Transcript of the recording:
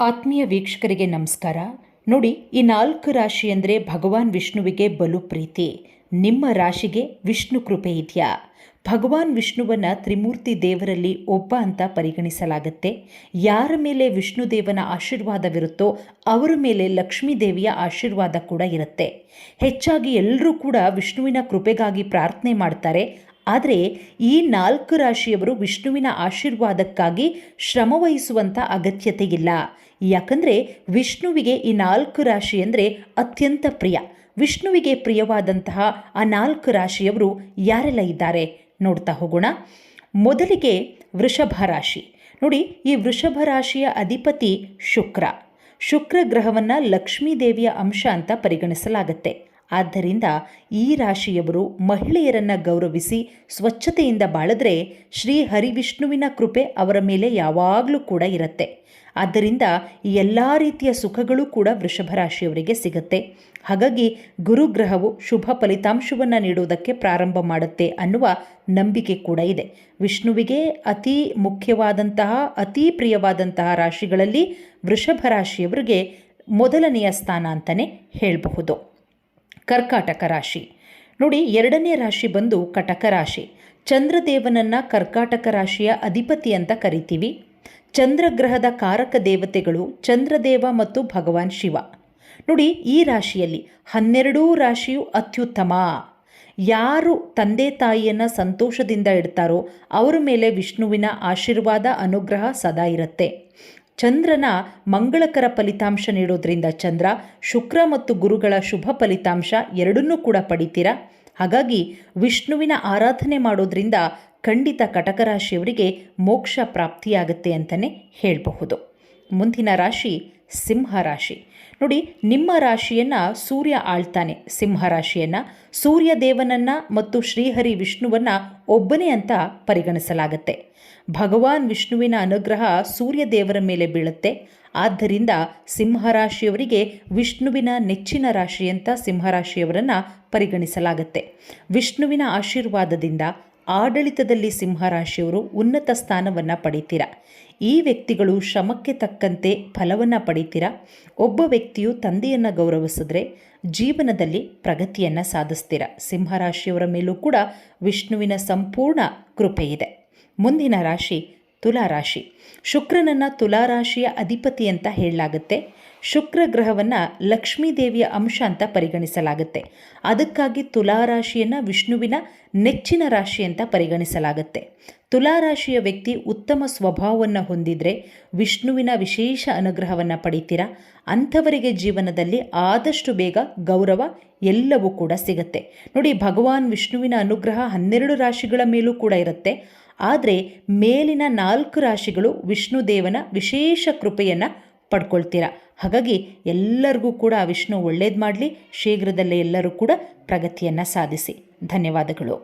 ಆತ್ಮೀಯ ವೀಕ್ಷಕರಿಗೆ ನಮಸ್ಕಾರ. ನೋಡಿ, ಈ 4 ರಾಶಿ ಅಂದರೆ ಭಗವಾನ್ ವಿಷ್ಣುವಿಗೆ ಬಲು ಪ್ರೀತಿ. ನಿಮ್ಮ ರಾಶಿಗೆ ವಿಷ್ಣು ಕೃಪೆ ಇದೆಯಾ? ಭಗವಾನ್ ವಿಷ್ಣುವನ್ನ ತ್ರಿಮೂರ್ತಿ ದೇವರಲ್ಲಿ ಒಬ್ಬ ಅಂತ ಪರಿಗಣಿಸಲಾಗುತ್ತೆ. ಯಾರ ಮೇಲೆ ವಿಷ್ಣು ದೇವನ ಆಶೀರ್ವಾದವಿರುತ್ತೋ ಅವರ ಮೇಲೆ ಲಕ್ಷ್ಮೀ ದೇವಿಯ ಆಶೀರ್ವಾದ ಕೂಡ ಇರುತ್ತೆ. ಹೆಚ್ಚಾಗಿ ಎಲ್ಲರೂ ಕೂಡ ವಿಷ್ಣುವಿನ ಕೃಪೆಗಾಗಿ ಪ್ರಾರ್ಥನೆ ಮಾಡ್ತಾರೆ. ಆದರೆ ಈ 4 ರಾಶಿಯವರು ವಿಷ್ಣುವಿನ ಆಶೀರ್ವಾದಕ್ಕಾಗಿ ಶ್ರಮವಹಿಸುವಂಥ ಅಗತ್ಯತೆ ಇಲ್ಲ. ಯಾಕಂದರೆ ವಿಷ್ಣುವಿಗೆ ಈ 4 ರಾಶಿ ಅಂದರೆ ಅತ್ಯಂತ ಪ್ರಿಯ. ವಿಷ್ಣುವಿಗೆ ಪ್ರಿಯವಾದಂತಹ ಆ 4 ರಾಶಿಯವರು ಯಾರೆಲ್ಲ ಇದ್ದಾರೆ ನೋಡ್ತಾ ಹೋಗೋಣ. ಮೊದಲಿಗೆ ವೃಷಭ ರಾಶಿ. ನೋಡಿ, ಈ ವೃಷಭ ರಾಶಿಯ ಅಧಿಪತಿ ಶುಕ್ರ ಗ್ರಹವನ್ನು ಲಕ್ಷ್ಮೀ ದೇವಿಯ ಅಂಶ ಅಂತ ಪರಿಗಣಿಸಲಾಗುತ್ತೆ. ಆದ್ದರಿಂದ ಈ ರಾಶಿಯವರು ಮಹಿಳೆಯರನ್ನು ಗೌರವಿಸಿ ಸ್ವಚ್ಛತೆಯಿಂದ ಬಾಳಿದ್ರೆ ಶ್ರೀ ಹರಿವಿಷ್ಣುವಿನ ಕೃಪೆ ಅವರ ಮೇಲೆ ಯಾವಾಗಲೂ ಕೂಡ ಇರುತ್ತೆ. ಆದ್ದರಿಂದ ಎಲ್ಲ ರೀತಿಯ ಸುಖಗಳು ಕೂಡ ವೃಷಭ ರಾಶಿಯವರಿಗೆ ಸಿಗುತ್ತೆ. ಹಾಗಾಗಿ ಗುರುಗ್ರಹವು ಶುಭ ಫಲಿತಾಂಶವನ್ನು ನೀಡುವುದಕ್ಕೆ ಪ್ರಾರಂಭ ಮಾಡುತ್ತೆ ಅನ್ನುವ ನಂಬಿಕೆ ಕೂಡ ಇದೆ. ವಿಷ್ಣುವಿಗೆ ಅತಿ ಮುಖ್ಯವಾದಂತಹ ಅತಿ ಪ್ರಿಯವಾದಂತಹ ರಾಶಿಗಳಲ್ಲಿ ವೃಷಭ ರಾಶಿಯವರಿಗೆ ಮೊದಲನೆಯ ಸ್ಥಾನ ಅಂತಲೇ ಹೇಳಬಹುದು. ಕರ್ಕಾಟಕ ರಾಶಿ. ನೋಡಿ, 2ನೇ ರಾಶಿ ಬಂದು ಕಟಕ ರಾಶಿ. ಚಂದ್ರದೇವನನ್ನು ಕರ್ಕಾಟಕ ರಾಶಿಯ ಅಧಿಪತಿ ಅಂತ ಕರಿತೀವಿ. ಚಂದ್ರಗ್ರಹದ ಕಾರಕ ದೇವತೆಗಳು ಚಂದ್ರದೇವ ಮತ್ತು ಭಗವಾನ್ ಶಿವ. ನೋಡಿ, ಈ ರಾಶಿಯಲ್ಲಿ 12 ರಾಶಿಯು ಅತ್ಯುತ್ತಮ. ಯಾರು ತಂದೆ ತಾಯಿಯನ್ನು ಸಂತೋಷದಿಂದ ಇಡ್ತಾರೋ ಅವರ ಮೇಲೆ ವಿಷ್ಣುವಿನ ಆಶೀರ್ವಾದ ಅನುಗ್ರಹ ಸದಾ ಇರುತ್ತೆ. ಚಂದ್ರನ ಮಂಗಳಕರ ಫಲಿತಾಂಶ ನೀಡೋದ್ರಿಂದ ಚಂದ್ರ, ಶುಕ್ರ ಮತ್ತು ಗುರುಗಳ ಶುಭ ಫಲಿತಾಂಶ ಎರಡನ್ನೂ ಕೂಡ ಪಡಿತೀರಾ. ಹಾಗಾಗಿ ವಿಷ್ಣುವಿನ ಆರಾಧನೆ ಮಾಡೋದ್ರಿಂದ ಖಂಡಿತ ಕಟಕ ರಾಶಿಯವರಿಗೆ ಮೋಕ್ಷ ಪ್ರಾಪ್ತಿಯಾಗುತ್ತೆ ಅಂತಲೇ ಹೇಳಬಹುದು. ಮುಂದಿನ ರಾಶಿ ಸಿಂಹ ರಾಶಿ. ನೋಡಿ, ನಿಮ್ಮ ರಾಶಿಯನ್ನು ಸೂರ್ಯ ಆಳ್ತಾನೆ. ಸಿಂಹ ರಾಶಿಯನ್ನು ಸೂರ್ಯ ದೇವನನ್ನು ಮತ್ತು ಶ್ರೀಹರಿ ವಿಷ್ಣುವನ್ನು ಒಬ್ಬನೇ ಅಂತ ಪರಿಗಣಿಸಲಾಗುತ್ತೆ. ಭಗವಾನ್ ವಿಷ್ಣುವಿನ ಅನುಗ್ರಹ ಸೂರ್ಯ ದೇವರ ಮೇಲೆ ಬೀಳುತ್ತೆ. ಆದ್ದರಿಂದ ಸಿಂಹರಾಶಿಯವರಿಗೆ ವಿಷ್ಣುವಿನ ನೆಚ್ಚಿನ ರಾಶಿ ಅಂತ ಸಿಂಹರಾಶಿಯವರನ್ನು ಪರಿಗಣಿಸಲಾಗುತ್ತೆ. ವಿಷ್ಣುವಿನ ಆಶೀರ್ವಾದದಿಂದ ಆಡಳಿತದಲ್ಲಿ ಸಿಂಹರಾಶಿಯವರು ಉನ್ನತ ಸ್ಥಾನವನ್ನು ಪಡಿತೀರ. ಈ ವ್ಯಕ್ತಿಗಳು ಶ್ರಮಕ್ಕೆ ತಕ್ಕಂತೆ ಫಲವನ್ನು ಪಡಿತೀರ. ಒಬ್ಬ ವ್ಯಕ್ತಿಯು ತಂದೆಯನ್ನು ಗೌರವಿಸಿದ್ರೆ ಜೀವನದಲ್ಲಿ ಪ್ರಗತಿಯನ್ನು ಸಾಧಿಸ್ತೀರ. ಸಿಂಹರಾಶಿಯವರ ಮೇಲೂ ಕೂಡ ವಿಷ್ಣುವಿನ ಸಂಪೂರ್ಣ ಕೃಪೆ ಇದೆ. ಮುಂದಿನ ರಾಶಿ ತುಲಾರಾಶಿ. ಶುಕ್ರನನ್ನು ತುಲಾರಾಶಿಯ ಅಧಿಪತಿ ಅಂತ ಹೇಳಲಾಗುತ್ತೆ. ಶುಕ್ರ ಗ್ರಹವನ್ನು ಲಕ್ಷ್ಮೀ ದೇವಿಯ ಅಂಶ ಅಂತ ಪರಿಗಣಿಸಲಾಗುತ್ತೆ. ಅದಕ್ಕಾಗಿ ತುಲಾರಾಶಿಯನ್ನು ವಿಷ್ಣುವಿನ ನೆಚ್ಚಿನ ರಾಶಿ ಅಂತ ಪರಿಗಣಿಸಲಾಗುತ್ತೆ. ತುಲಾರಾಶಿಯ ವ್ಯಕ್ತಿ ಉತ್ತಮ ಸ್ವಭಾವವನ್ನು ಹೊಂದಿದರೆ ವಿಷ್ಣುವಿನ ವಿಶೇಷ ಅನುಗ್ರಹವನ್ನು ಪಡಿತೀರಾ. ಅಂಥವರಿಗೆ ಜೀವನದಲ್ಲಿ ಆದಷ್ಟು ಬೇಗ ಗೌರವ ಎಲ್ಲವೂ ಕೂಡ ಸಿಗುತ್ತೆ. ನೋಡಿ, ಭಗವಾನ್ ವಿಷ್ಣುವಿನ ಅನುಗ್ರಹ 12 ರಾಶಿಗಳ ಮೇಲೂ ಕೂಡ ಇರುತ್ತೆ. ಆದರೆ ಮೇಲಿನ 4 ರಾಶಿಗಳು ವಿಷ್ಣು ದೇವನ ವಿಶೇಷ ಕೃಪೆಯನ್ನು ಪಡ್ಕೊಳ್ತೀರ. ಹಾಗಾಗಿ ಎಲ್ಲರಿಗೂ ಕೂಡ ವಿಷ್ಣು ಒಳ್ಳೇದು ಮಾಡಲಿ. ಶೀಘ್ರದಲ್ಲೇ ಎಲ್ಲರೂ ಕೂಡ ಪ್ರಗತಿಯನ್ನು ಸಾಧಿಸಿ. ಧನ್ಯವಾದಗಳು.